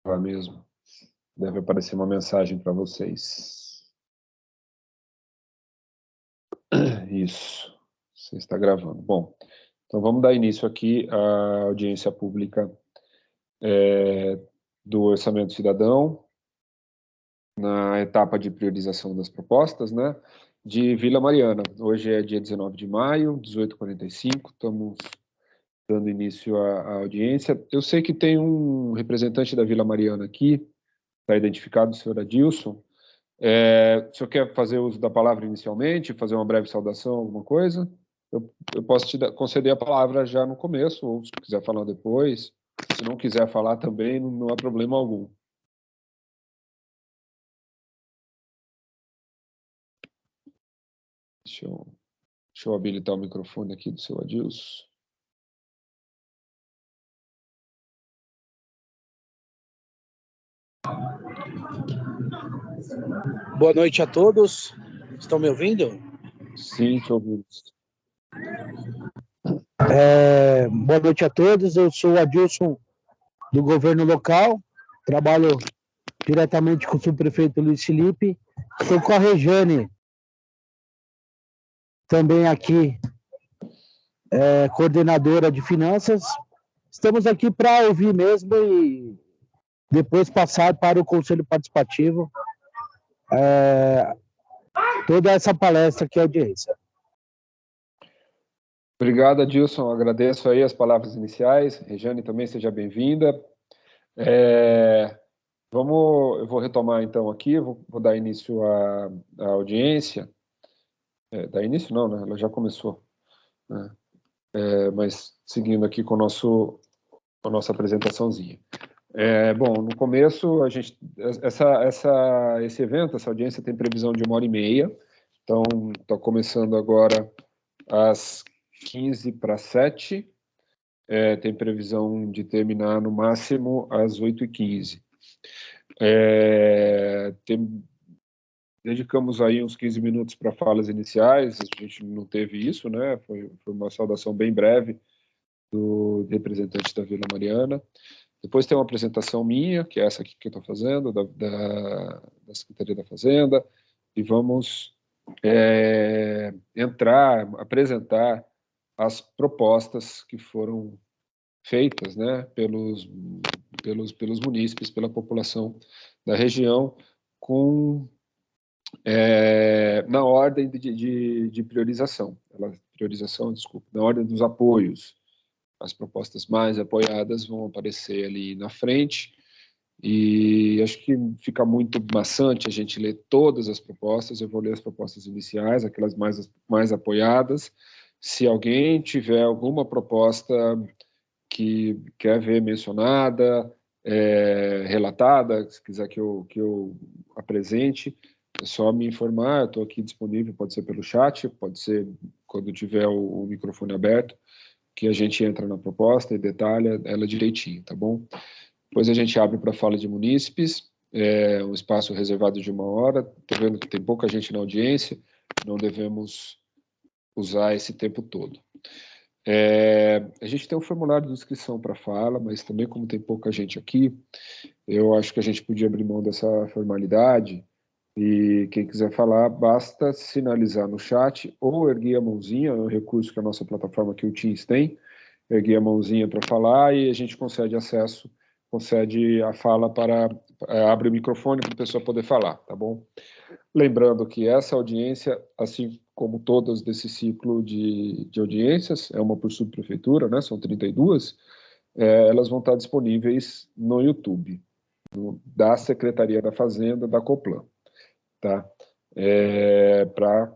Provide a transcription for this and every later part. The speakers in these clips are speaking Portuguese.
Lá mesmo. Deve aparecer uma mensagem para vocês. Isso. Você está gravando. Bom, então vamos dar início aqui à audiência pública do Orçamento Cidadão, na etapa de priorização das propostas, né, de Vila Mariana. Hoje é dia 19 de maio, 18h45, estamos dando início à audiência. Eu sei que tem um representante da Vila Mariana aqui, está identificado, o senhor Adilson. O senhor quer fazer uso da palavra inicialmente, fazer uma breve saudação, alguma coisa? Eu posso te conceder a palavra já no começo, ou se quiser falar depois. Se não quiser falar também, não há problema algum. Deixa eu habilitar o microfone aqui do seu Adilson. Boa noite a todos. Estão me ouvindo? Sim, te ouvimos. Boa noite a todos. Eu sou o Adilson, do governo local. Trabalho diretamente com o subprefeito Luiz Felipe. Estou com a Rejane, também aqui, coordenadora de finanças. Estamos aqui para ouvir mesmo e depois passar para o Conselho Participativo toda essa palestra que é audiência. Obrigado, Adilson. Agradeço aí as palavras iniciais. Rejane, também seja bem-vinda. Eu vou retomar então aqui, vou dar início à audiência. Dar início não, né? Ela já começou, né? Mas seguindo aqui com a nossa apresentaçãozinha. Bom, no começo, esse evento, essa audiência tem previsão de 1h30, então está começando agora às 6:45, tem previsão de terminar no máximo às 8h15. Dedicamos aí uns 15 minutos para falas iniciais, a gente não teve isso, né? Foi uma saudação bem breve do representante da Vila Mariana. Depois tem uma apresentação minha, que é essa aqui que eu estou fazendo, da Secretaria da Fazenda, e vamos apresentar as propostas que foram feitas, né, pelos munícipes, pela população da região, na ordem de priorização, na ordem dos apoios. As propostas mais apoiadas vão aparecer ali na frente, e acho que fica muito maçante a gente ler todas as propostas. Eu vou ler as propostas iniciais, aquelas mais apoiadas. Se alguém tiver alguma proposta que quer ver mencionada, relatada, se quiser que eu apresente, é só me informar, eu estou aqui disponível, pode ser pelo chat, pode ser quando tiver o microfone aberto, que a gente entra na proposta e detalha ela direitinho, tá bom? Depois a gente abre para fala de munícipes, um espaço reservado de 1 hora. Estou vendo que tem pouca gente na audiência, não devemos usar esse tempo todo. A gente tem um formulário de inscrição para fala, mas também como tem pouca gente aqui, eu acho que a gente podia abrir mão dessa formalidade, e quem quiser falar, basta sinalizar no chat ou erguer a mãozinha, é um recurso que a nossa plataforma aqui, o Teams, tem, erguer a mãozinha para falar e a gente concede a fala abre o microfone para a pessoa poder falar, tá bom? Lembrando que essa audiência, assim como todas desse ciclo de audiências, é uma por subprefeitura, né, são 32, elas vão estar disponíveis no YouTube, da Secretaria da Fazenda, da Coplan, tá? Para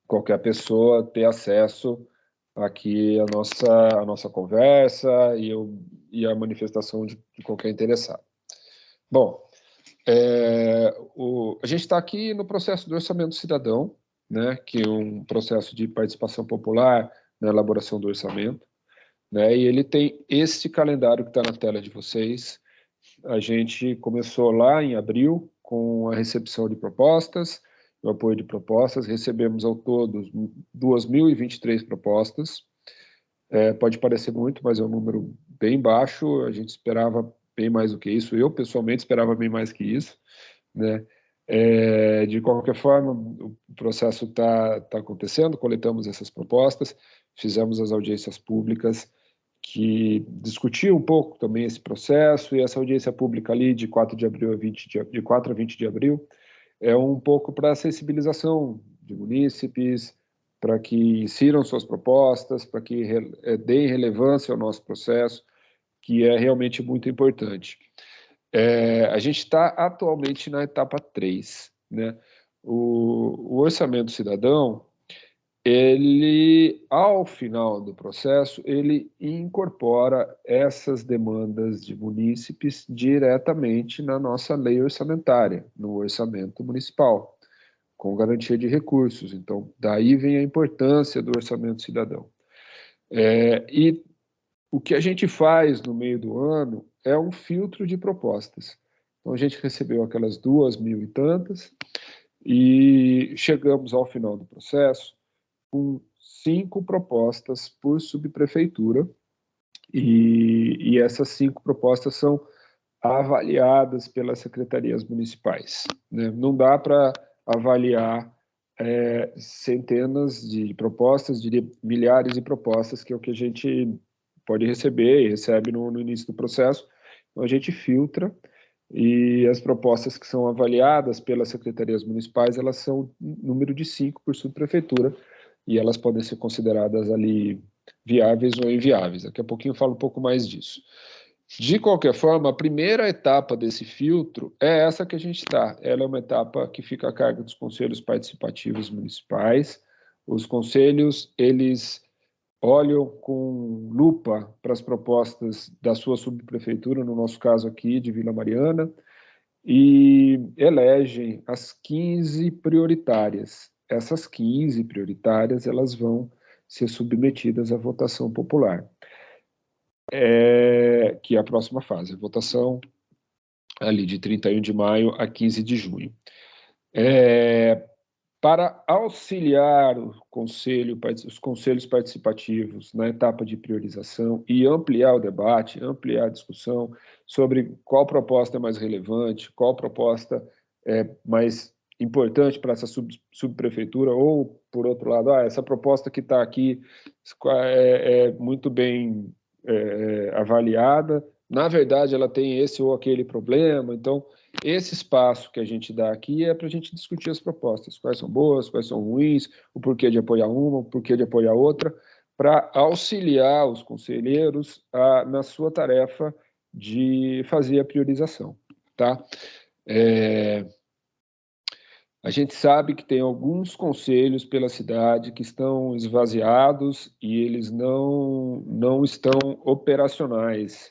qualquer pessoa ter acesso aqui à nossa conversa e a manifestação de qualquer interessado. Bom, a gente está aqui no processo do Orçamento Cidadão, né, que é um processo de participação popular na elaboração do orçamento, né, e ele tem esse calendário que está na tela de vocês. A gente começou lá em abril com a recepção de propostas, o apoio de propostas, recebemos ao todo 2.023 propostas. Pode parecer muito, mas é um número bem baixo. A gente esperava bem mais do que isso. Eu, pessoalmente, esperava bem mais que isso, né? De qualquer forma, o processo está acontecendo, coletamos essas propostas, fizemos as audiências públicas que discutiam um pouco também esse processo, e essa audiência pública ali de 4 de abril a 4 a 20 de abril é um pouco para a sensibilização de munícipes, para que insiram suas propostas, para que deem relevância ao nosso processo, que é realmente muito importante. A gente está atualmente na etapa 3, né? O orçamento cidadão, ele, ao final do processo, ele incorpora essas demandas de munícipes diretamente na nossa lei orçamentária, no orçamento municipal, com garantia de recursos. Então, daí vem a importância do orçamento cidadão. E o que a gente faz no meio do ano é um filtro de propostas. Então, a gente recebeu aquelas 2.000 e tantas e chegamos ao final do processo com 5 propostas por subprefeitura, e essas 5 propostas são avaliadas pelas secretarias municipais, né? Não dá para avaliar centenas de propostas, diria milhares de propostas, que é o que a gente pode receber e recebe no início do processo. Então, a gente filtra, e as propostas que são avaliadas pelas secretarias municipais, elas são número de 5 por subprefeitura, e elas podem ser consideradas ali viáveis ou inviáveis. Daqui a pouquinho eu falo um pouco mais disso. De qualquer forma, a primeira etapa desse filtro é essa que a gente está. Ela é uma etapa que fica a cargo dos conselhos participativos municipais. Os conselhos, eles olham com lupa para as propostas da sua subprefeitura, no nosso caso aqui, de Vila Mariana, e elegem as 15 prioritárias. Essas 15 prioritárias, elas vão ser submetidas à votação popular, que é a próxima fase, a votação ali de 31 de maio a 15 de junho. Para auxiliar os conselhos participativos na etapa de priorização e ampliar o debate, ampliar a discussão sobre qual proposta é mais relevante, qual proposta é mais importante para essa subprefeitura, ou, por outro lado, essa proposta que está aqui é muito bem avaliada, na verdade ela tem esse ou aquele problema. Então, esse espaço que a gente dá aqui é para a gente discutir as propostas, quais são boas, quais são ruins, o porquê de apoiar uma, o porquê de apoiar outra, para auxiliar os conselheiros na sua tarefa de fazer a priorização, tá? A gente sabe que tem alguns conselhos pela cidade que estão esvaziados e eles não estão operacionais.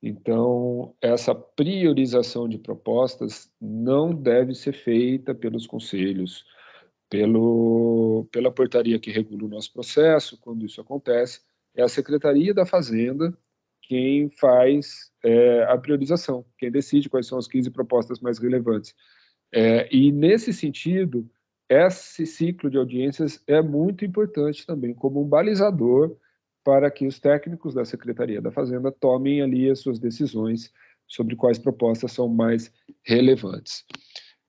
Então, essa priorização de propostas não deve ser feita pelos conselhos, pela portaria que regula o nosso processo. Quando isso acontece, é a Secretaria da Fazenda quem faz a priorização, quem decide quais são as 15 propostas mais relevantes. E, nesse sentido, esse ciclo de audiências é muito importante também como um balizador para que os técnicos da Secretaria da Fazenda tomem ali as suas decisões sobre quais propostas são mais relevantes.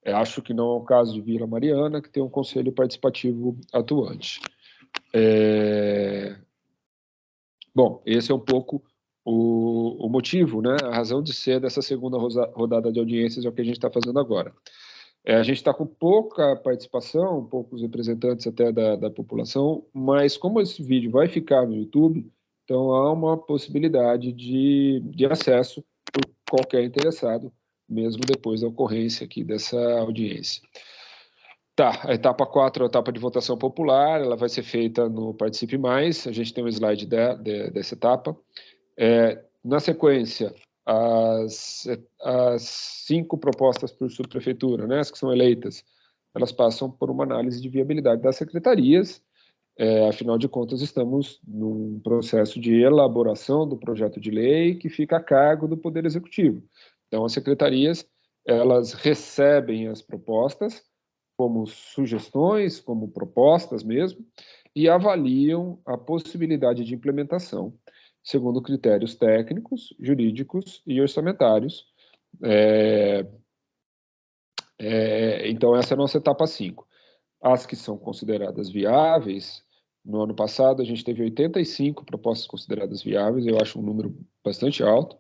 Acho que não é o caso de Vila Mariana, que tem um conselho participativo atuante. Bom, esse é um pouco o motivo, né? A razão de ser dessa segunda rodada de audiências é o que a gente está fazendo agora. A gente está com pouca participação, poucos representantes até da população, mas como esse vídeo vai ficar no YouTube, então há uma possibilidade de acesso por qualquer interessado, mesmo depois da ocorrência aqui dessa audiência. Tá, a etapa 4 é a etapa de votação popular, ela vai ser feita no Participe Mais, a gente tem um slide dessa etapa. Na sequência, as 5 propostas por subprefeitura, né, as que são eleitas, elas passam por uma análise de viabilidade das secretarias. Afinal de contas, estamos num processo de elaboração do projeto de lei que fica a cargo do Poder Executivo. Então, as secretarias, elas recebem as propostas como sugestões, como propostas mesmo, e avaliam a possibilidade de implementação. segundo critérios técnicos, jurídicos e orçamentários. Então, essa é a nossa etapa 5. As que são consideradas viáveis, no ano passado a gente teve 85 propostas consideradas viáveis, eu acho um número bastante alto.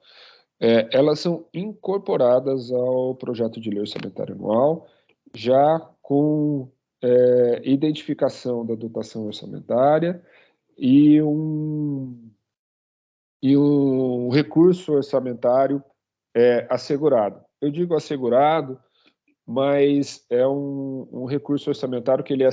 Elas são incorporadas ao projeto de lei orçamentária anual, já com identificação da dotação orçamentária e um recurso orçamentário assegurado. Eu digo assegurado, mas é um recurso orçamentário que ele é...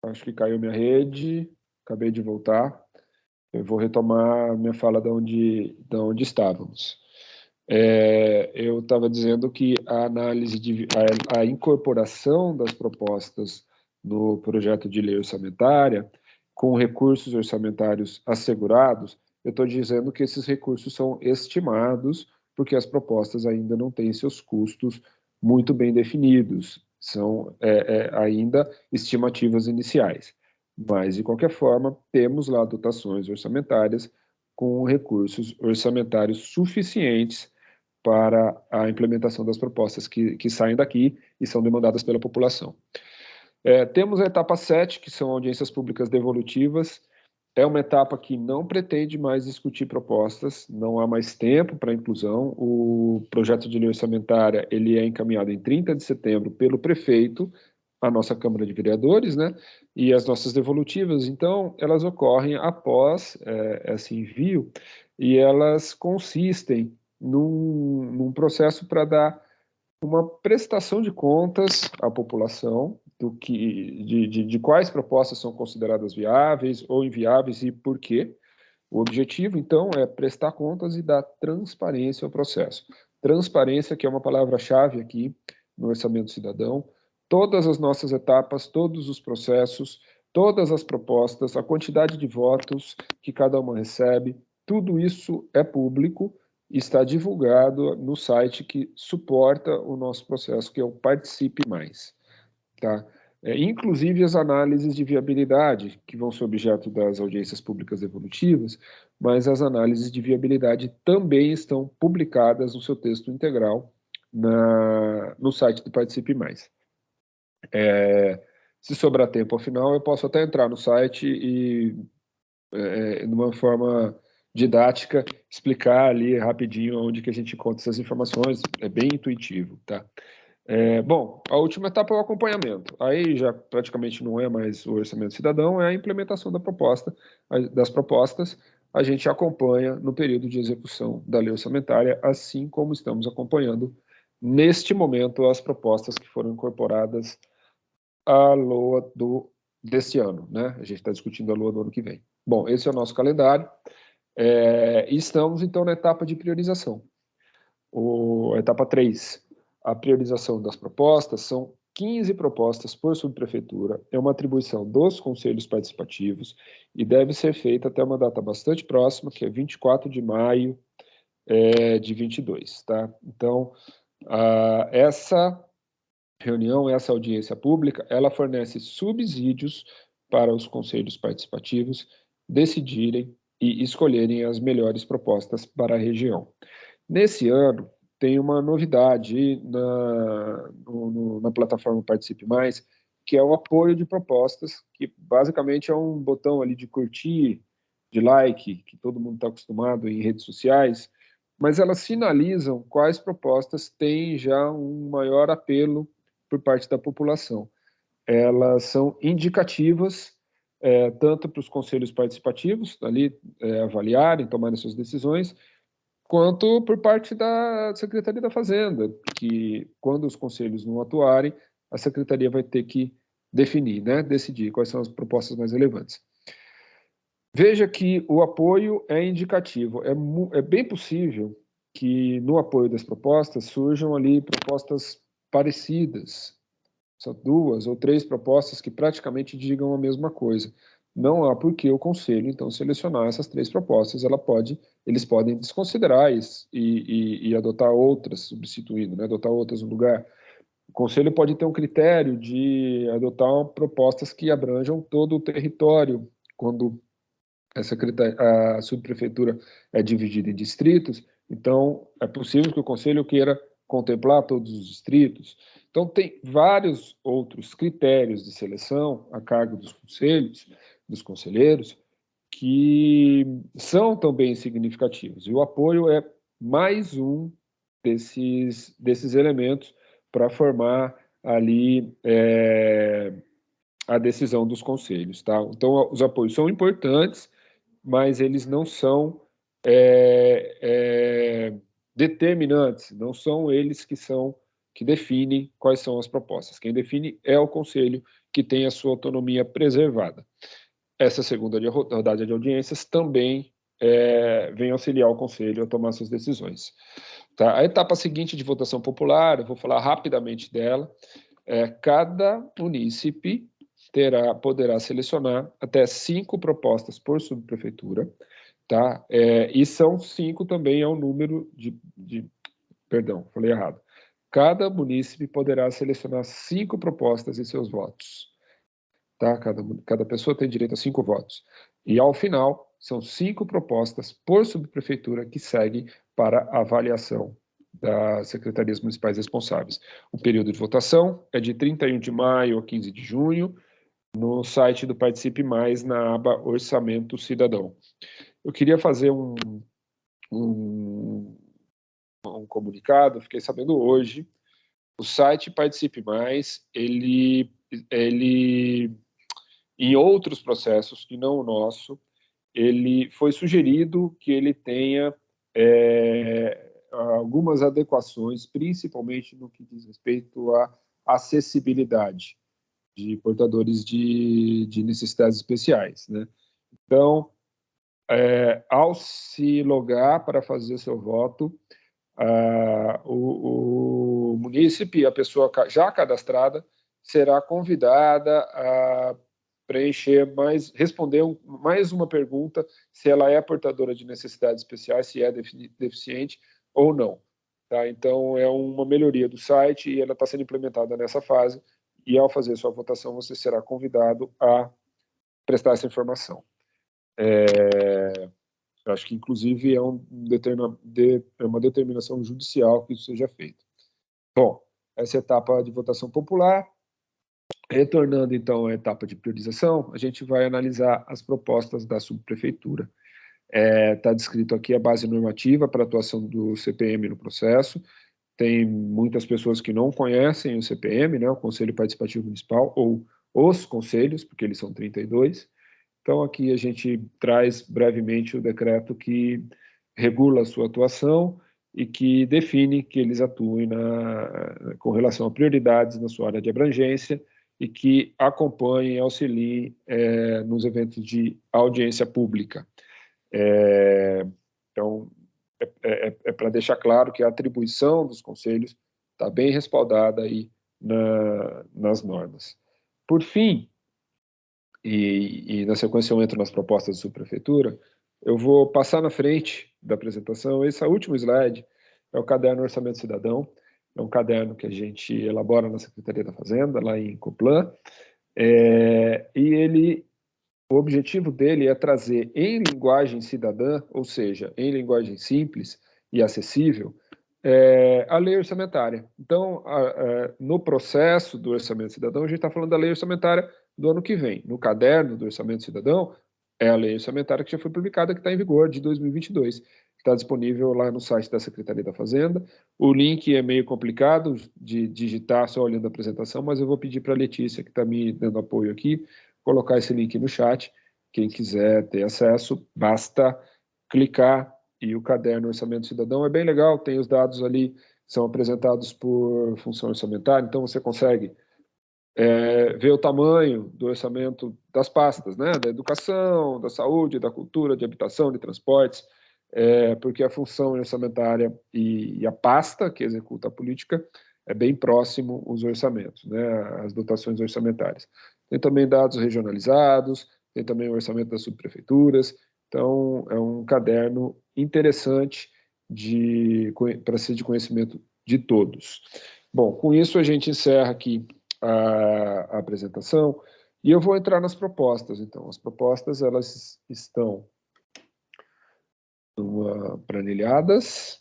Acho que caiu minha rede, acabei de voltar. Eu vou retomar minha fala de onde estávamos. Eu estava dizendo que a análise a incorporação das propostas no projeto de lei orçamentária, com recursos orçamentários assegurados, eu estou dizendo que esses recursos são estimados, porque as propostas ainda não têm seus custos muito bem definidos, são ainda estimativas iniciais. Mas, de qualquer forma, temos lá dotações orçamentárias com recursos orçamentários suficientes para a implementação das propostas que saem daqui e são demandadas pela população. Temos a etapa 7, que são audiências públicas devolutivas. É uma etapa que não pretende mais discutir propostas, não há mais tempo para inclusão. O projeto de lei orçamentária ele é encaminhado em 30 de setembro pelo prefeito, a nossa Câmara de Vereadores, né? E as nossas devolutivas, então, elas ocorrem após esse envio e elas consistem num processo para dar uma prestação de contas à população de quais propostas são consideradas viáveis ou inviáveis e por quê. O objetivo, então, é prestar contas e dar transparência ao processo. Transparência, que é uma palavra-chave aqui no Orçamento Cidadão. Todas as nossas etapas, todos os processos, todas as propostas, a quantidade de votos que cada uma recebe, tudo isso é público e está divulgado no site que suporta o nosso processo, que é o Participe Mais. Tá? Inclusive as análises de viabilidade, que vão ser objeto das audiências públicas devolutivas, mas as análises de viabilidade também estão publicadas no seu texto integral no site do Participe Mais. Se sobrar tempo ao final, eu posso até entrar no site e, de uma forma didática, explicar ali rapidinho onde que a gente encontra essas informações, é bem intuitivo, tá? Bom, a última etapa é o acompanhamento. Aí já praticamente não é mais o orçamento cidadão, é a implementação das propostas. A gente acompanha no período de execução da lei orçamentária, assim como estamos acompanhando neste momento as propostas que foram incorporadas à LOA deste ano, né? A gente está discutindo a LOA do ano que vem. Bom, esse é o nosso calendário. E estamos, então, na etapa de priorização. A etapa 3, a priorização das propostas, são 15 propostas por subprefeitura, é uma atribuição dos conselhos participativos e deve ser feita até uma data bastante próxima, que é 24 de maio de 22, tá? Então, essa reunião, essa audiência pública, ela fornece subsídios para os conselhos participativos decidirem e escolherem as melhores propostas para a região. Nesse ano, tem uma novidade na plataforma Participe Mais, que é o apoio de propostas, que basicamente é um botão ali de curtir, de like, que todo mundo está acostumado em redes sociais, mas elas sinalizam quais propostas têm já um maior apelo por parte da população. Elas são indicativas, tanto para os conselhos participativos, ali, avaliarem, tomarem suas decisões, quanto por parte da Secretaria da Fazenda, que quando os conselhos não atuarem, a Secretaria vai ter que definir, né, decidir quais são as propostas mais relevantes. Veja que o apoio é indicativo, é bem possível que no apoio das propostas surjam ali propostas parecidas, são 2 ou 3 propostas que praticamente digam a mesma coisa. Não há por que o Conselho, então, selecionar essas 3 propostas. Eles podem desconsiderar e adotar outras, substituindo, né, adotar outras no lugar. O Conselho pode ter um critério de adotar propostas que abranjam todo o território, quando a subprefeitura é dividida em distritos, então é possível que o Conselho queira contemplar todos os distritos. Então, tem vários outros critérios de seleção a cargo dos conselhos, dos conselheiros, que são também significativos. E o apoio é mais um desses elementos para formar ali a decisão dos conselhos. Tá? Então, os apoios são importantes, mas eles não são determinantes, não são eles que definem quais são as propostas. Quem define é o Conselho, que tem a sua autonomia preservada. Essa segunda rodada de audiências também vem auxiliar o Conselho a tomar suas decisões. Tá? A etapa seguinte de votação popular, eu vou falar rapidamente dela, cada munícipe poderá selecionar até 5 propostas por subprefeitura, tá? E são 5 também é o número perdão, falei errado. Cada munícipe poderá selecionar 5 propostas em seus votos, tá? Cada pessoa tem direito a 5 votos. E, ao final, são 5 propostas por subprefeitura que seguem para avaliação das secretarias municipais responsáveis. O período de votação é de 31 de maio a 15 de junho, no site do Participe Mais, na aba Orçamento Cidadão. Eu queria fazer um comunicado, fiquei sabendo hoje, o site Participe Mais, ele em outros processos, que não o nosso, ele foi sugerido que ele tenha algumas adequações, principalmente no que diz respeito à acessibilidade de portadores de necessidades especiais, né? Então, ao se logar para fazer seu voto, o munícipe, a pessoa já cadastrada, será convidada a responder mais uma pergunta, se ela é portadora de necessidades especiais, se é deficiente ou não. Tá? Então, é uma melhoria do site e ela está sendo implementada nessa fase, e ao fazer sua votação, você será convidado a prestar essa informação. Eu acho que, inclusive, é uma determinação judicial que isso seja feito. Bom, essa etapa de votação popular. Retornando, então, à etapa de priorização, a gente vai analisar as propostas da subprefeitura. Está descrito aqui a base normativa para a atuação do CPM no processo. Tem muitas pessoas que não conhecem o CPM, né, o Conselho Participativo Municipal, ou os conselhos, porque eles são 32. Então, aqui a gente traz brevemente o decreto que regula a sua atuação e que define que eles atuem com relação a prioridades na sua área de abrangência e que acompanhem e auxiliem nos eventos de audiência pública. Então, para deixar claro que a atribuição dos conselhos está bem respaldada aí nas normas. Por fim, e na sequência eu entro nas propostas da subprefeitura, eu vou passar na frente da apresentação. Esse último slide é o caderno Orçamento Cidadão, é um caderno que a gente elabora na Secretaria da Fazenda, lá em Coplan, e o objetivo dele é trazer em linguagem cidadã, ou seja, em linguagem simples e acessível, a lei orçamentária. Então, no processo do Orçamento Cidadão, a gente está falando da lei orçamentária do ano que vem. No caderno do Orçamento Cidadão, é a lei orçamentária que já foi publicada, que está em vigor, de 2022. Está disponível lá no site da Secretaria da Fazenda. O link é meio complicado de digitar só olhando a apresentação, mas eu vou pedir para a Letícia, que está me dando apoio aqui, colocar esse link no chat. Quem quiser ter acesso, basta clicar, e o caderno Orçamento Cidadão é bem legal, tem os dados ali, são apresentados por função orçamentária, então você consegue ver o tamanho do orçamento das pastas, né, da educação, da saúde, da cultura, de habitação, de transportes, porque a função orçamentária e a pasta que executa a política, é bem próximo os orçamentos, né, as dotações orçamentárias. Tem também dados regionalizados, tem também o orçamento das subprefeituras, então é um caderno interessante para ser de conhecimento de todos. Bom, com isso a gente encerra aqui a apresentação e eu vou entrar nas propostas. Então, as propostas elas estão planilhadas.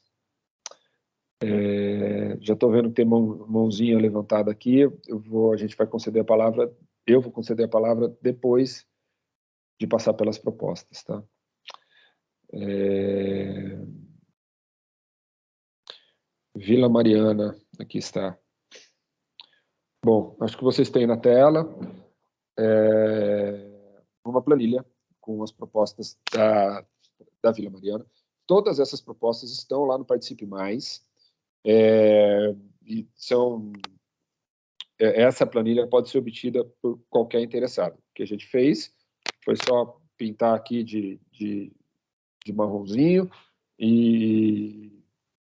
Já estou vendo que tem mãozinha levantada aqui. A gente vai conceder a palavra. Eu vou conceder a palavra depois de passar pelas propostas, tá? Vila Mariana, aqui está. Bom, acho que vocês têm na tela uma planilha com as propostas da Vila Mariana. Todas essas propostas estão lá no Participe Mais. E essa planilha pode ser obtida por qualquer interessado. O que a gente fez foi só pintar aqui de marronzinho e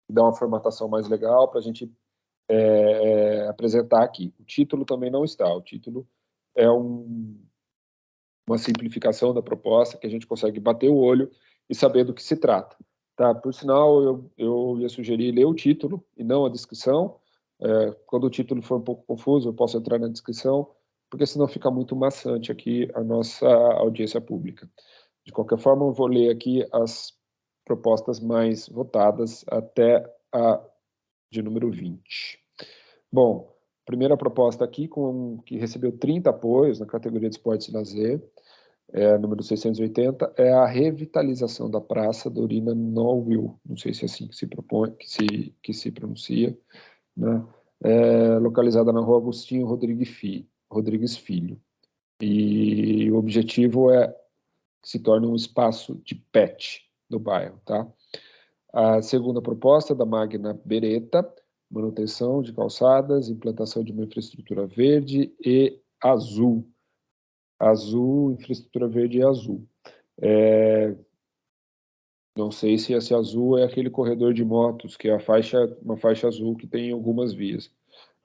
dar uma formatação mais legal para a gente apresentar aqui. O título também não está. O título é uma simplificação da proposta que a gente consegue bater o olho e saber do que se trata. Tá? Por sinal, eu ia sugerir ler o título e não a descrição. Quando o título for um pouco confuso, eu posso entrar na descrição, porque senão fica muito maçante aqui a nossa audiência pública. De qualquer forma, eu vou ler aqui as propostas mais votadas até a de número 20. Bom, primeira proposta aqui, que recebeu 30 apoios na categoria de esportes e lazer, número 680, é a revitalização da Praça Dorina Norwil, não sei se é assim que se propõe, que se pronuncia, né? Localizada na rua Agostinho Rodrigues Filho. E o objetivo é que se torne um espaço de pet no bairro, tá? A segunda proposta da Magna Beretta, manutenção de calçadas, implantação de uma infraestrutura verde e azul. Infraestrutura verde e azul. Não sei se esse azul é aquele corredor de motos, que é uma faixa azul que tem algumas vias.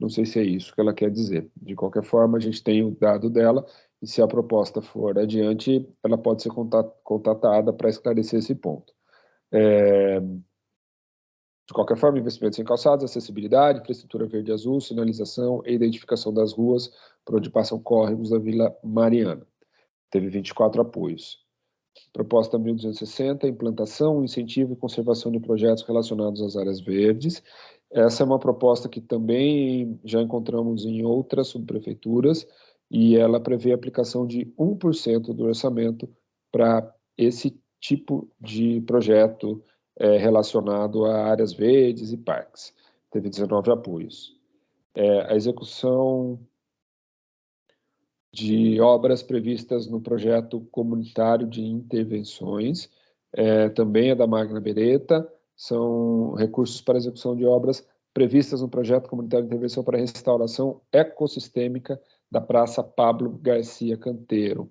Não sei se é isso que ela quer dizer. De qualquer forma, a gente tem o dado dela, e se a proposta for adiante, ela pode ser contatada para esclarecer esse ponto. De qualquer forma, investimentos em calçados, acessibilidade, infraestrutura verde e azul, sinalização e identificação das ruas por onde passam córregos da Vila Mariana. Teve 24 apoios. Proposta 1260, implantação, incentivo e conservação de projetos relacionados às áreas verdes. Essa é uma proposta que também já encontramos em outras subprefeituras e ela prevê a aplicação de 1% do orçamento para esse tipo de projeto relacionado a áreas verdes e parques. Teve 19 apoios. A execução de obras previstas no projeto comunitário de intervenções, também é da Magna Beretta, são recursos para execução de obras previstas no projeto comunitário de intervenção para restauração ecossistêmica da Praça Pablo Garcia Canteiro.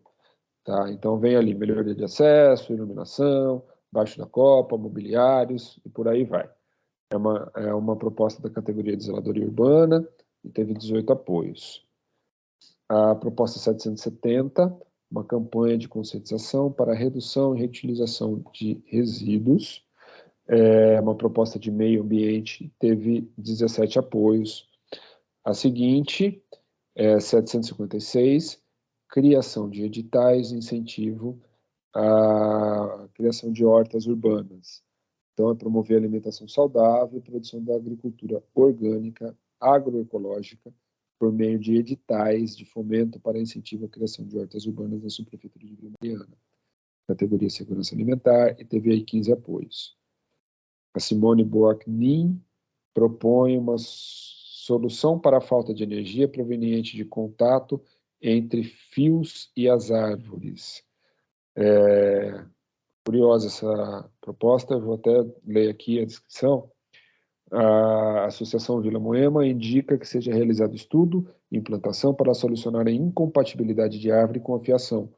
Tá? Então, vem ali melhoria de acesso, iluminação, baixo da copa, mobiliários, e por aí vai. É uma proposta da categoria de zeladoria urbana e teve 18 apoios. A proposta 770, uma campanha de conscientização para redução e reutilização de resíduos. Uma proposta de meio ambiente, teve 17 apoios. A seguinte, 756, criação de editais, incentivo à criação de hortas urbanas. Então, é promover a alimentação saudável e produção da agricultura orgânica, agroecológica, por meio de editais de fomento para incentivo à criação de hortas urbanas na subprefeitura de Vila Mariana. Categoria Segurança Alimentar, e teve aí 15 apoios. A Simone Boacnin propõe uma solução para a falta de energia proveniente de contato entre fios e as árvores. Curiosa essa proposta, eu vou até ler aqui a descrição. A Associação Vila Moema indica que seja realizado estudo e implantação para solucionar a incompatibilidade de árvore com a fiação,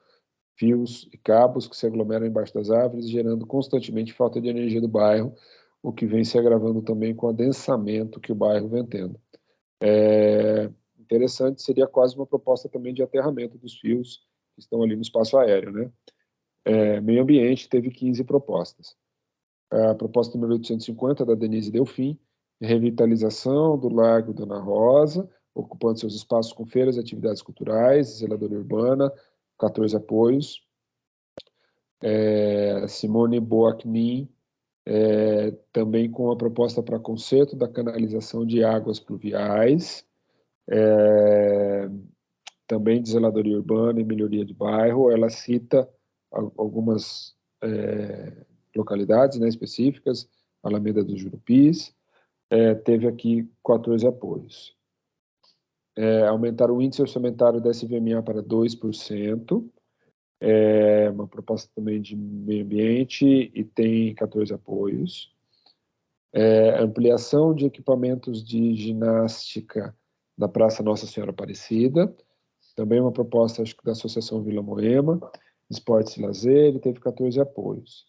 fios e cabos que se aglomeram embaixo das árvores, gerando constantemente falta de energia do bairro, o que vem se agravando também com o adensamento que o bairro vem tendo. Interessante, seria quase uma proposta também de aterramento dos fios que estão ali no espaço aéreo, né? Meio ambiente teve 15 propostas. A proposta número 850, da Denise Delfim, revitalização do Largo Dona Rosa, ocupando seus espaços com feiras e atividades culturais, zeladoria urbana, 14 apoios. Simone Boacnin, também com a proposta para conserto da canalização de águas pluviais, também de zeladoria urbana e melhoria de bairro. Ela cita algumas localidades, né, específicas, Alameda dos Jurupis, teve aqui 14 apoios. Aumentar o índice orçamentário da SVMA para 2%, uma proposta também de meio ambiente e tem 14 apoios. Ampliação de equipamentos de ginástica da Praça Nossa Senhora Aparecida, também uma proposta, acho que da Associação Vila Moema, Esportes e Lazer, e teve 14 apoios.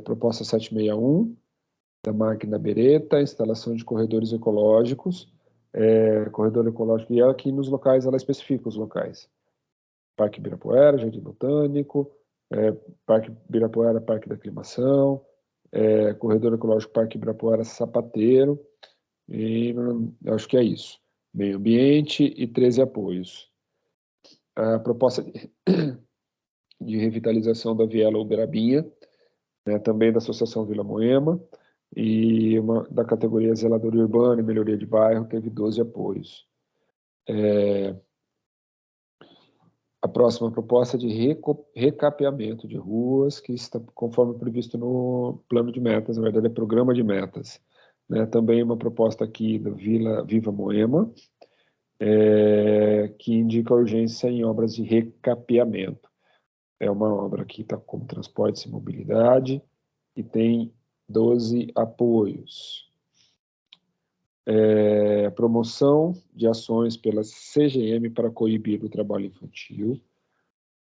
Proposta 761, da Máquina Beretta, instalação de corredores ecológicos, corredor ecológico, e aqui nos locais ela especifica os locais. Parque Ibirapuera, Jardim Botânico, Parque Ibirapuera, Parque da Aclimação, corredor ecológico Parque Ibirapuera, Sapateiro, e acho que é isso. Meio ambiente e 13 apoios. A proposta de revitalização da Viela Uberabinha, né, também da Associação Vila Moema, e uma da categoria Zeladoria Urbana e Melhoria de Bairro, teve 12 apoios. A próxima proposta é de recapeamento de ruas, que está conforme previsto no plano de metas, na verdade é programa de metas. Né? Também uma proposta aqui da Viva Moema, que indica urgência em obras de recapeamento. É uma obra que está como transportes e mobilidade e tem 12 apoios. Promoção de ações pela CGM para coibir o trabalho infantil.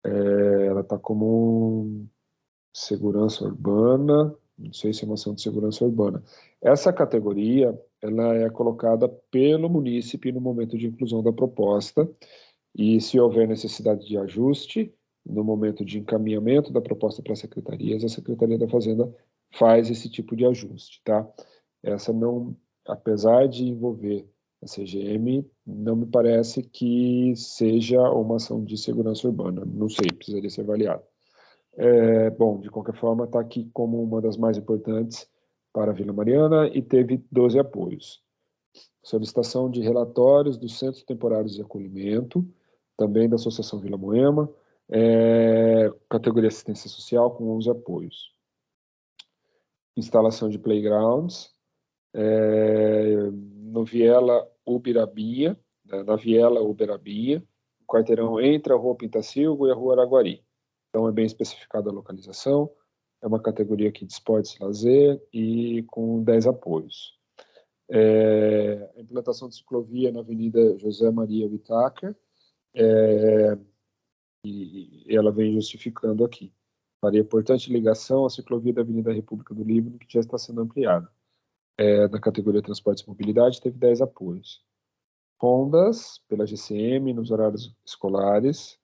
Ela está como segurança urbana, não sei se é uma ação de segurança urbana. Essa categoria, ela é colocada pelo munícipe no momento de inclusão da proposta, e se houver necessidade de ajuste, no momento de encaminhamento da proposta para as secretarias, a Secretaria da Fazenda faz esse tipo de ajuste, tá? Essa não, apesar de envolver a CGM, não me parece que seja uma ação de segurança urbana. Não sei, precisaria ser avaliado. Bom, de qualquer forma, está aqui como uma das mais importantes para a Vila Mariana e teve 12 apoios. Solicitação de relatórios dos Centros Temporários de Acolhimento, também da Associação Vila Moema, categoria Assistência Social, com 11 apoios. Instalação de playgrounds, no Viela Ubirabinha, na Viela Uberabinha, o quarteirão entre a Rua Pintacilgo e a Rua Araguari. Então é bem especificada a localização, é uma categoria aqui de esportes e lazer e com 10 apoios. A implantação de ciclovia na Avenida José Maria Whittaker, e ela vem justificando aqui. Faria importante ligação à ciclovia da Avenida República do Líbano, que já está sendo ampliada. Na categoria Transportes e Mobilidade, teve 10 apoios. Rondas, pela GCM, nos horários escolares,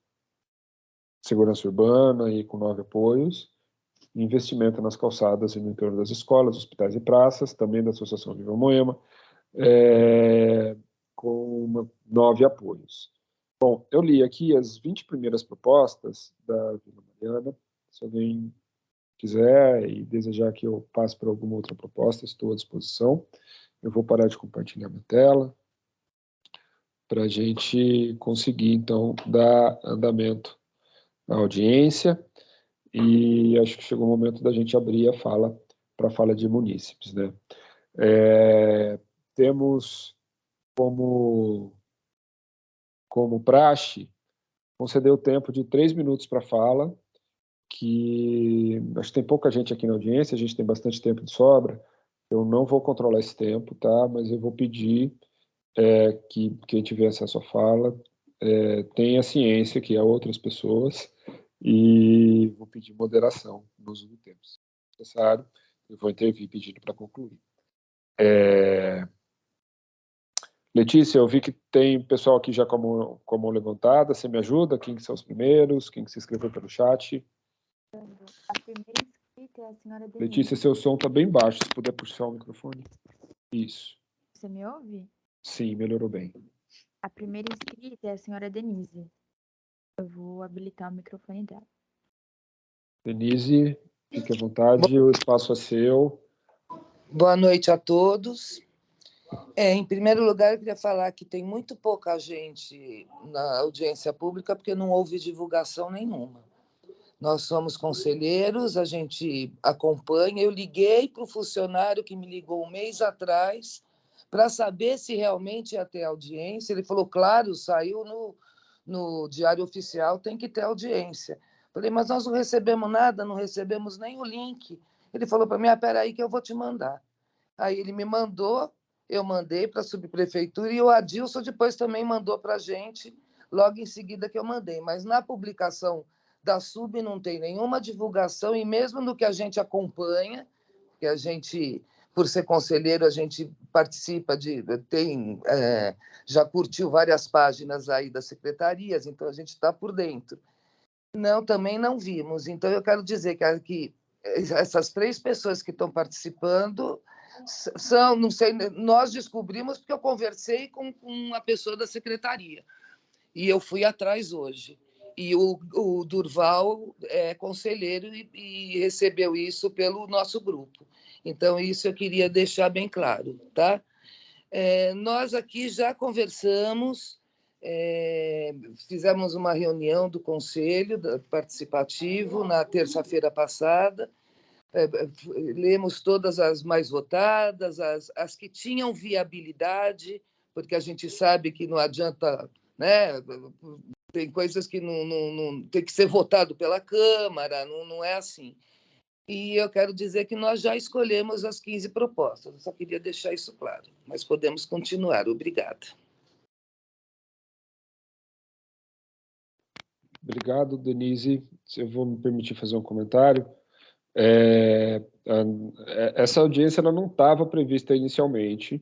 segurança urbana e com 9 apoios. Investimento nas calçadas e no entorno das escolas, hospitais e praças, também da Associação Viva Moema, com 9 apoios. Bom, eu li aqui as 20 primeiras propostas da Vila Mariana. Se alguém quiser e desejar que eu passe por alguma outra proposta, estou à disposição. Eu vou parar de compartilhar minha tela para a gente conseguir, então, dar andamento à audiência, e acho que chegou o momento da gente abrir a fala para a fala de munícipes, né? Temos como praxe conceder o tempo de 3 minutos para fala, que acho que tem pouca gente aqui na audiência, a gente tem bastante tempo de sobra. Eu não vou controlar esse tempo, tá? Mas eu vou pedir que quem tiver acesso à fala tenha ciência que há outras pessoas, e vou pedir moderação no uso do tempo. Se necessário, eu vou intervir pedindo para concluir. Letícia, eu vi que tem pessoal aqui já com a mão levantada. Você me ajuda? Quem que são os primeiros? Quem que se inscreveu pelo chat? A primeira inscrita é a senhora Denise. Letícia, seu som está bem baixo. Se puder puxar o microfone. Isso. Você me ouve? Sim, melhorou bem. A primeira inscrita é a senhora Denise. Eu vou habilitar o microfone dela. Denise, fique à vontade, o espaço é seu. Boa noite a todos. Em primeiro lugar, eu queria falar que tem muito pouca gente na audiência pública porque não houve divulgação nenhuma. Nós somos conselheiros, a gente acompanha. Eu liguei para o funcionário que me ligou um mês atrás para saber se realmente ia ter audiência. Ele falou, claro, saiu no Diário Oficial, tem que ter audiência. Falei, mas nós não recebemos nada, não recebemos nem o link. Ele falou para mim, espera aí que eu vou te mandar. Aí ele me mandou, eu mandei para a subprefeitura e o Adilson depois também mandou para a gente, logo em seguida que eu mandei. Mas na publicação da sub não tem nenhuma divulgação, e mesmo no que a gente acompanha, que a gente, por ser conselheiro, a gente participa já curtiu várias páginas aí das secretarias, então a gente está por dentro. Não, também não vimos. Então eu quero dizer que essas 3 pessoas que estão participando são, não sei, nós descobrimos porque eu conversei com uma pessoa da secretaria e eu fui atrás hoje. E o Durval é conselheiro e recebeu isso pelo nosso grupo. Então, isso eu queria deixar bem claro, tá? Nós aqui já conversamos, fizemos uma reunião do Conselho Participativo na terça-feira passada, lemos todas as mais votadas, as que tinham viabilidade, porque a gente sabe que não adianta, né? Tem coisas que não tem que ser votado pela Câmara, não é assim. E eu quero dizer que nós já escolhemos as 15 propostas, eu só queria deixar isso claro, mas podemos continuar. Obrigada. Obrigado, Denise. Eu vou me permitir fazer um comentário. Essa audiência ela não estava prevista inicialmente,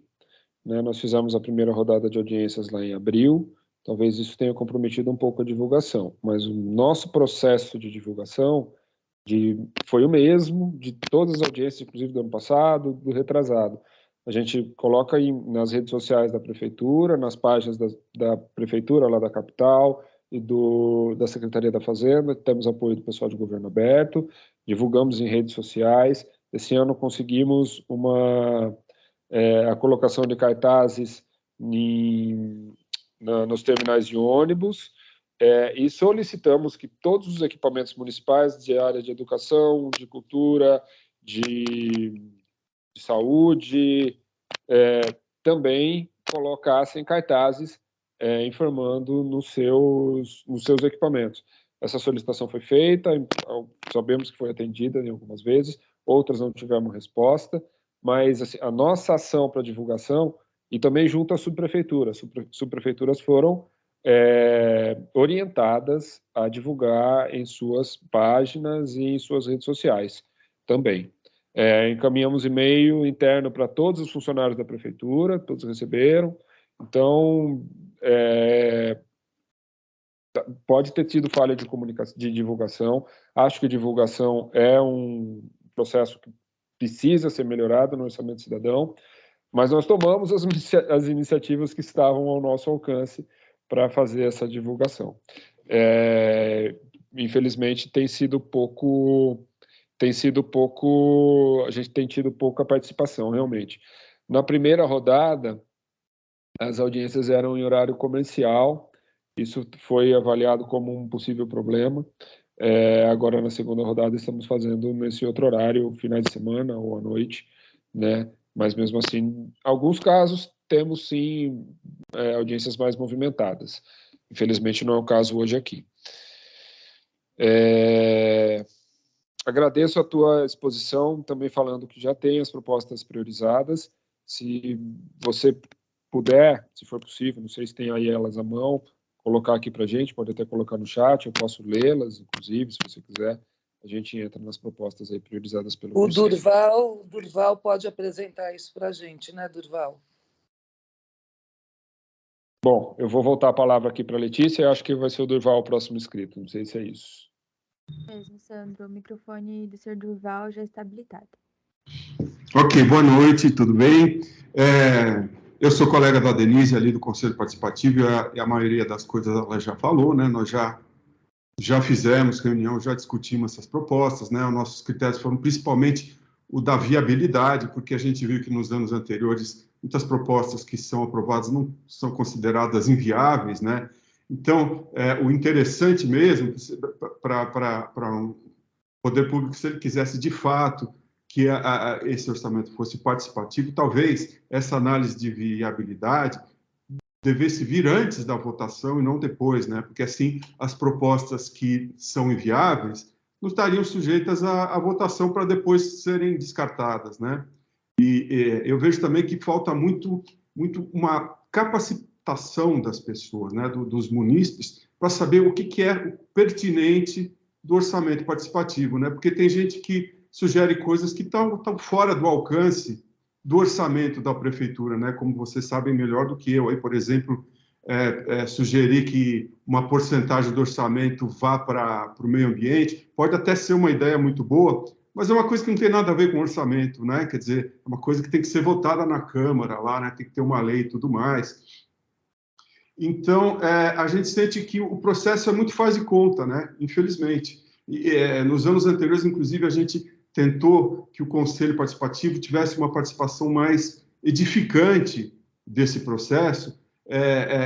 né? Nós fizemos a primeira rodada de audiências lá em abril, talvez isso tenha comprometido um pouco a divulgação, mas o nosso processo de divulgação foi o mesmo de todas as audiências, inclusive do ano passado, do retrasado. A gente coloca nas redes sociais da prefeitura, nas páginas da prefeitura lá da capital e da Secretaria da Fazenda, temos apoio do pessoal de governo aberto, divulgamos em redes sociais. Esse ano conseguimos a colocação de cartazes nos terminais de ônibus, e solicitamos que todos os equipamentos municipais de área de educação, de cultura, de saúde, também colocassem cartazes informando nos seus equipamentos. Essa solicitação foi feita, sabemos que foi atendida em algumas vezes, outras não tivemos resposta, mas assim, a nossa ação para divulgação, e também junto às subprefeituras, subprefeituras foram orientadas a divulgar em suas páginas e em suas redes sociais também. Encaminhamos e-mail interno para todos os funcionários da prefeitura, todos receberam. Então, pode ter tido falha de comunicação, de divulgação. Acho que divulgação é um processo que precisa ser melhorado no Orçamento Cidadão, mas nós tomamos as iniciativas que estavam ao nosso alcance para fazer essa divulgação. Infelizmente, tem sido pouco, a gente tem tido pouca participação, realmente. Na primeira rodada, as audiências eram em horário comercial, isso foi avaliado como um possível problema. Agora, na segunda rodada, estamos fazendo nesse outro horário, finais de semana ou à noite, né? Mas, mesmo assim, em alguns casos, temos, sim, audiências mais movimentadas. Infelizmente, não é o caso hoje aqui. Agradeço a tua exposição, também falando que já tem as propostas priorizadas. Se você puder, se for possível, não sei se tem aí elas à mão, colocar aqui para a gente, pode até colocar no chat, eu posso lê-las, inclusive, se você quiser. A gente entra nas propostas aí priorizadas pelo Conselho. O Durval pode apresentar isso para a gente, né, Durval? Bom, eu vou voltar a palavra aqui para a Letícia, eu acho que vai ser o Durval o próximo inscrito, não sei se é isso. Mesmo, Sandro, o microfone do senhor Durval já está habilitado. Ok, boa noite, tudo bem? Eu sou colega da Denise ali do Conselho Participativo e a maioria das coisas ela já falou, né? Nós já fizemos reunião, já discutimos essas propostas, né? Os nossos critérios foram principalmente o da viabilidade, porque a gente viu que nos anos anteriores muitas propostas que são aprovadas não são consideradas inviáveis, né? Então, o interessante mesmo para um poder público, se ele quisesse de fato que esse orçamento fosse participativo, talvez essa análise de viabilidade devesse vir antes da votação e não depois, né? Porque assim as propostas que são inviáveis não estariam sujeitas à votação para depois serem descartadas, né? E eu vejo também que falta muito uma capacitação das pessoas, né? Dos munícipes, para saber o que é pertinente do orçamento participativo, né? Porque tem gente que sugere coisas que estão fora do alcance do orçamento da prefeitura, né? Como vocês sabem melhor do que eu, aí, por exemplo, sugerir que uma porcentagem do orçamento vá para o meio ambiente, pode até ser uma ideia muito boa, mas é uma coisa que não tem nada a ver com orçamento, né? Quer dizer, é uma coisa que tem que ser votada na Câmara lá, né? Tem que ter uma lei e tudo mais. Então, a gente sente que o processo é muito faz de conta, né? Infelizmente. Nos anos anteriores, inclusive, a gente tentou que o Conselho Participativo tivesse uma participação mais edificante desse processo,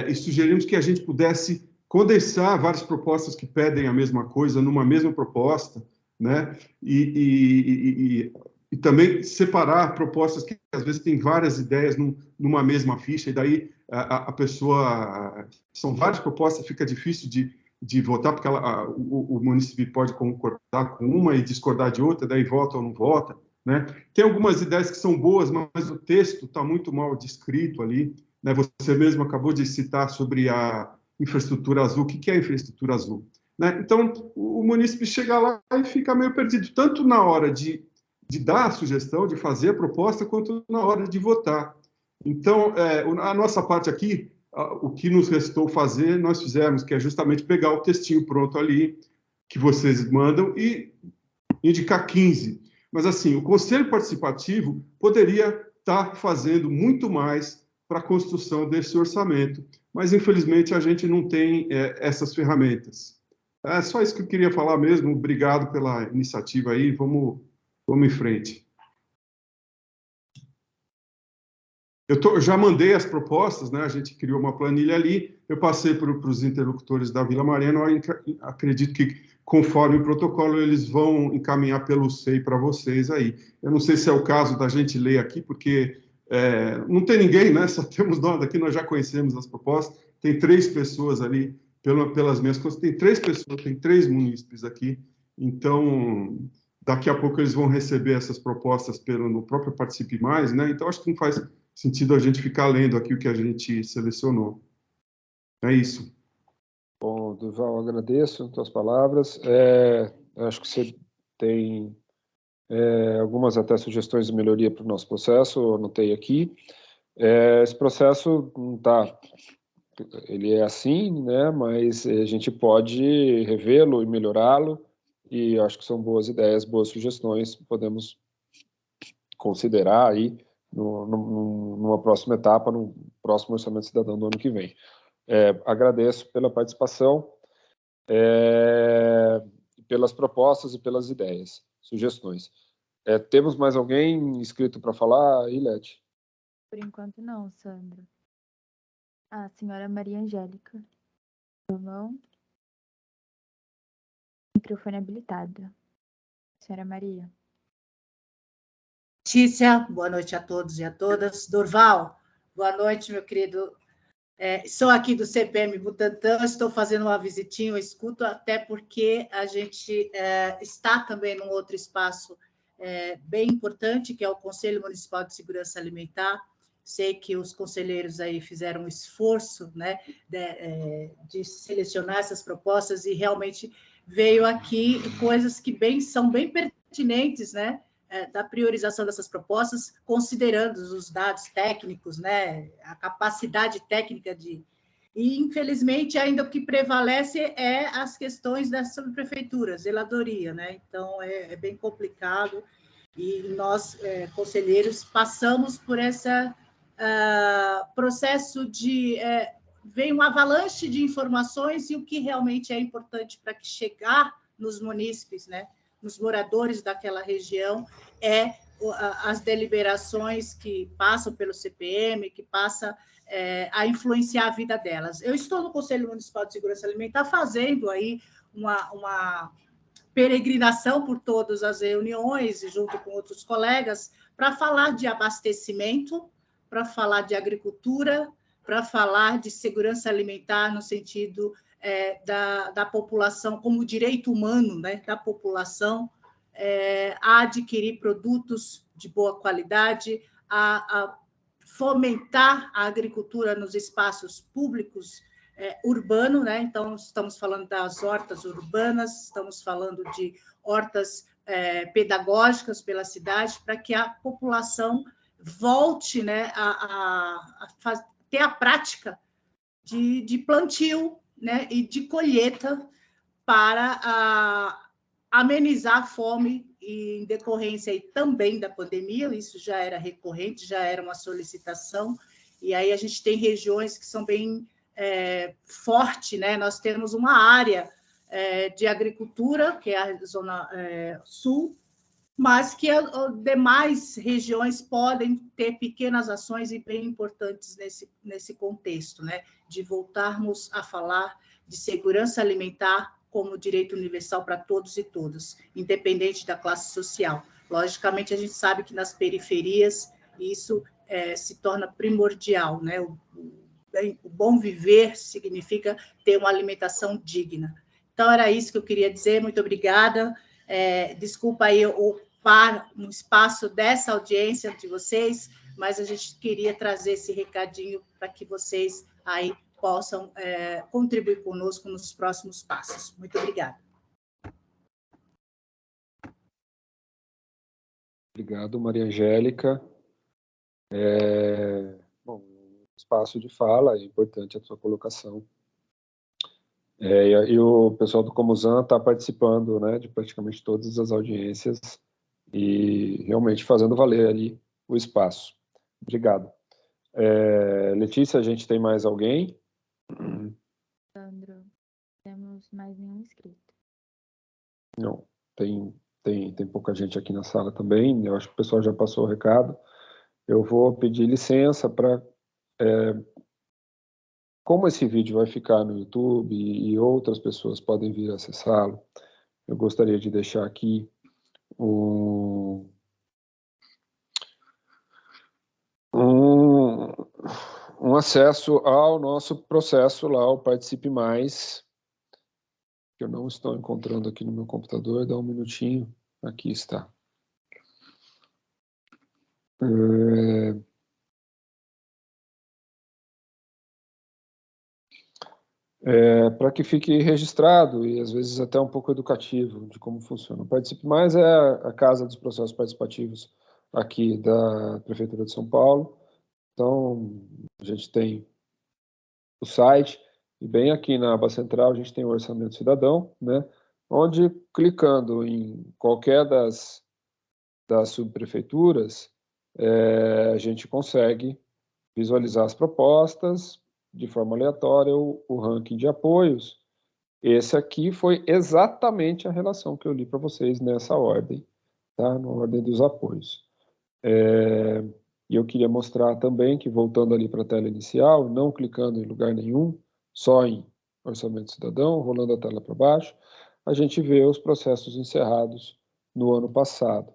e sugerimos que a gente pudesse condensar várias propostas que pedem a mesma coisa numa mesma proposta, né? E também separar propostas que, às vezes, têm várias ideias numa mesma ficha, e daí a pessoa... São várias propostas, fica difícil de votar, porque o município pode concordar com uma e discordar de outra, daí vota ou não vota, né? Tem algumas ideias que são boas, mas o texto está muito mal descrito ali, né? Você mesmo acabou de citar sobre a infraestrutura azul. O que é a infraestrutura azul? Né? Então, o município chega lá e fica meio perdido, tanto na hora de dar a sugestão, de fazer a proposta, quanto na hora de votar. Então, a nossa parte aqui, o que nos restou fazer, nós fizemos, que é justamente pegar o textinho pronto ali, que vocês mandam, e indicar 15. Mas, assim, o Conselho Participativo poderia estar fazendo muito mais para a construção desse orçamento, mas, infelizmente, a gente não tem essas ferramentas. É só isso que eu queria falar mesmo. Obrigado pela iniciativa aí. Vamos em frente. Eu já mandei as propostas, né? A gente criou uma planilha ali, eu passei para os interlocutores da Vila Mariana, acredito que, conforme o protocolo, eles vão encaminhar pelo SEI para vocês aí. Eu não sei se é o caso da gente ler aqui, porque não tem ninguém, né? Só temos nós aqui, nós já conhecemos as propostas, tem 3 pessoas ali, pelas minhas contas, tem 3 pessoas, tem 3 munícipes aqui, então... Daqui a pouco eles vão receber essas propostas no próprio Participe Mais, né? Então, acho que não faz sentido a gente ficar lendo aqui o que a gente selecionou. É isso. Bom, Durval, agradeço as tuas palavras. Acho que você tem algumas até sugestões de melhoria para o nosso processo, eu anotei aqui. Esse processo não está... Ele é assim, né? Mas a gente pode revê-lo e melhorá-lo, e acho que são boas ideias, boas sugestões, podemos considerar aí numa próxima etapa, no próximo Orçamento Cidadão do ano que vem. Agradeço pela participação, pelas propostas e pelas ideias, sugestões. Temos mais alguém inscrito para falar, Ilete? Por enquanto não, Sandra. A senhora Maria Angélica. Mão. Microfone habilitado. Senhora Maria. Tícia, boa noite a todos e a todas. Durval, boa noite, meu querido. Sou aqui do CPM Butantã, estou fazendo uma visitinha, eu escuto, até porque a gente está também num outro espaço bem importante, que é o Conselho Municipal de Segurança Alimentar. Sei que os conselheiros aí fizeram um esforço, né, de selecionar essas propostas e realmente veio aqui coisas que são bem pertinentes, né, da priorização dessas propostas, considerando os dados técnicos, né, a capacidade técnica de E, infelizmente, ainda o que prevalece é as questões da subprefeitura, zeladoria, né? Então, é bem complicado, e nós, conselheiros, passamos por esse processo de... vem uma avalanche de informações, e o que realmente é importante para que chegar nos munícipes, né, nos moradores daquela região, as deliberações que passam pelo CPM, que passam a influenciar a vida delas. Eu estou no Conselho Municipal de Segurança Alimentar fazendo aí uma peregrinação por todas as reuniões, junto com outros colegas, para falar de abastecimento, para falar de agricultura, para falar de segurança alimentar no sentido da população como direito humano, né, da população a adquirir produtos de boa qualidade, a fomentar a agricultura nos espaços públicos urbanos, né? Então, estamos falando das hortas urbanas, estamos falando de hortas pedagógicas pela cidade, para que a população volte, né, a ter a prática de plantio, né, e de colheita para amenizar a fome, e em decorrência aí também da pandemia. Isso já era recorrente, já era uma solicitação, e aí a gente tem regiões que são bem fortes, né? Nós temos uma área de agricultura, que é a zona sul, mas que as demais regiões podem ter pequenas ações e bem importantes nesse contexto, né? De voltarmos a falar de segurança alimentar como direito universal para todos e todas, independente da classe social. Logicamente, a gente sabe que nas periferias isso se torna primordial, né? O bom viver significa ter uma alimentação digna. Então, era isso que eu queria dizer. Muito obrigada. Desculpa aí ocupar um espaço dessa audiência de vocês, mas a gente queria trazer esse recadinho para que vocês aí possam contribuir conosco nos próximos passos. Muito obrigada. Obrigado, Maria Angélica. Bom, espaço de fala, é importante a sua colocação. E o pessoal do Comusan está participando, né, de praticamente todas as audiências e realmente fazendo valer ali o espaço. Obrigado. Letícia, a gente tem mais alguém? Sandro, temos mais nenhum inscrito. Não, tem pouca gente aqui na sala também. Eu acho que o pessoal já passou o recado. Eu vou pedir licença para... como esse vídeo vai ficar no YouTube e outras pessoas podem vir acessá-lo, eu gostaria de deixar aqui um acesso ao nosso processo lá, o Participe Mais, que eu não estou encontrando aqui no meu computador. Dá um minutinho. Aqui está. Para que fique registrado e, às vezes, até um pouco educativo de como funciona. O Participe Mais é a casa dos processos participativos aqui da Prefeitura de São Paulo. Então, a gente tem o site, e bem aqui na aba central a gente tem o Orçamento Cidadão, né, onde, clicando em qualquer das subprefeituras, a gente consegue visualizar as propostas de forma aleatória, o ranking de apoios. Esse aqui foi exatamente a relação que eu li para vocês nessa ordem, tá? Na ordem dos apoios. E eu queria mostrar também que, voltando ali para a tela inicial, não clicando em lugar nenhum, só em Orçamento Cidadão, rolando a tela para baixo, a gente vê os processos encerrados no ano passado,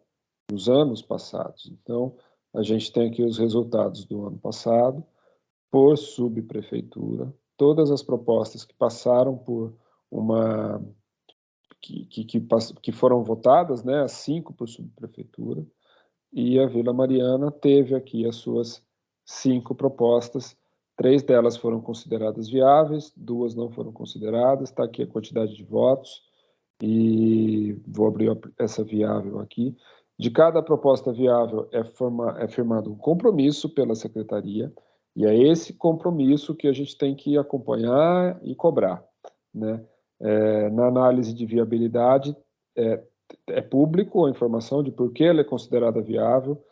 nos anos passados. Então, a gente tem aqui os resultados do ano passado, por subprefeitura, todas as propostas que passaram por uma... que foram votadas, né, as 5 por subprefeitura, e a Vila Mariana teve aqui as suas 5 propostas. 3 delas foram consideradas viáveis, 2 não foram consideradas. Está aqui a quantidade de votos, e vou abrir essa viável aqui. De cada proposta viável é firmado um compromisso pela Secretaria E é esse compromisso que a gente tem que acompanhar e cobrar, né? Na análise de viabilidade, é público a informação de por que ela é considerada viável.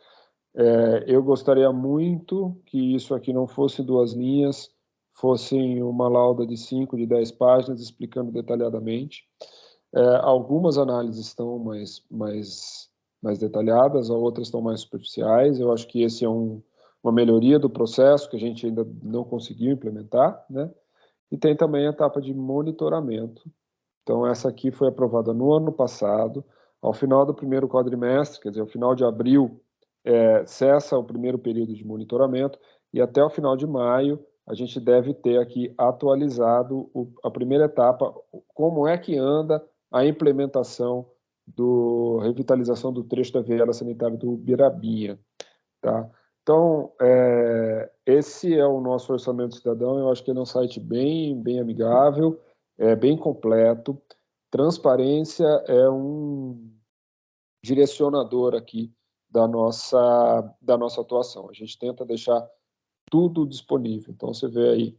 Eu gostaria muito que isso aqui não fosse 2 linhas, fossem uma lauda de 5, de 10 páginas, explicando detalhadamente. Algumas análises estão mais detalhadas, outras estão mais superficiais. Eu acho que esse é uma melhoria do processo que a gente ainda não conseguiu implementar, né? E tem também a etapa de monitoramento. Então, essa aqui foi aprovada no ano passado. Ao final do primeiro quadrimestre, quer dizer, ao final de abril, cessa o primeiro período de monitoramento e até o final de maio a gente deve ter aqui atualizado a primeira etapa, como é que anda a implementação revitalização do trecho da viela sanitária do Birabinha, tá? Então, esse é o nosso Orçamento Cidadão. Eu acho que ele é um site bem amigável, bem completo. Transparência é um direcionador aqui da nossa atuação. A gente tenta deixar tudo disponível. Então, você vê aí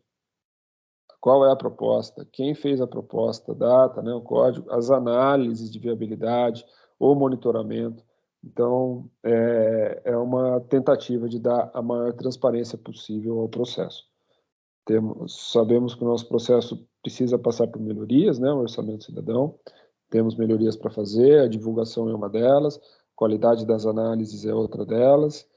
qual é a proposta, quem fez a proposta, data, né, o código, as análises de viabilidade, o monitoramento. Então, é uma tentativa de dar a maior transparência possível ao processo. Sabemos que o nosso processo precisa passar por melhorias, né, o Orçamento Cidadão, temos melhorias para fazer, a divulgação é uma delas, a qualidade das análises é outra delas,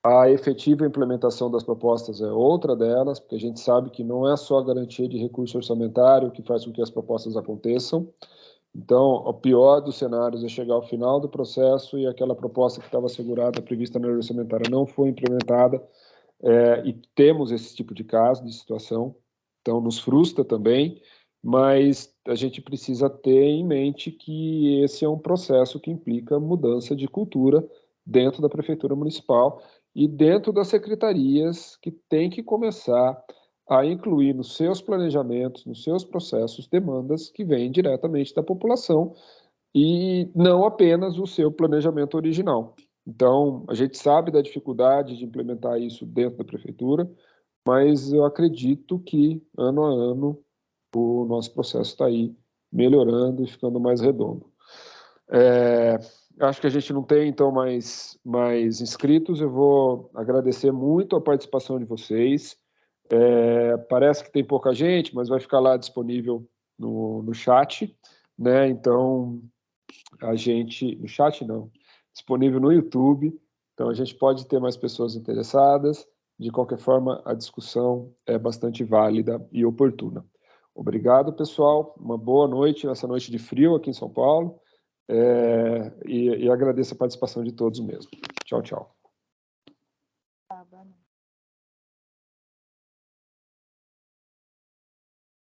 a efetiva implementação das propostas é outra delas, porque a gente sabe que não é só a garantia de recurso orçamentário que faz com que as propostas aconteçam. Então, o pior dos cenários é chegar ao final do processo e aquela proposta que estava assegurada, prevista na lei orçamentária, não foi implementada, e temos esse tipo de caso, de situação. Então, nos frustra também, mas a gente precisa ter em mente que esse é um processo que implica mudança de cultura dentro da Prefeitura Municipal e dentro das secretarias, que tem que começar a incluir nos seus planejamentos, nos seus processos, demandas que vêm diretamente da população e não apenas o seu planejamento original. Então, a gente sabe da dificuldade de implementar isso dentro da Prefeitura, mas eu acredito que, ano a ano, o nosso processo está aí melhorando e ficando mais redondo. Acho que a gente não tem, então, mais inscritos. Eu vou agradecer muito a participação de vocês. Parece que tem pouca gente, mas vai ficar lá disponível no chat, né? Então, no chat não, disponível no YouTube, então a gente pode ter mais pessoas interessadas. De qualquer forma, a discussão é bastante válida e oportuna. Obrigado, pessoal, uma boa noite, nessa noite de frio aqui em São Paulo, e agradeço a participação de todos mesmo. Tchau, tchau. Tá, boa noite.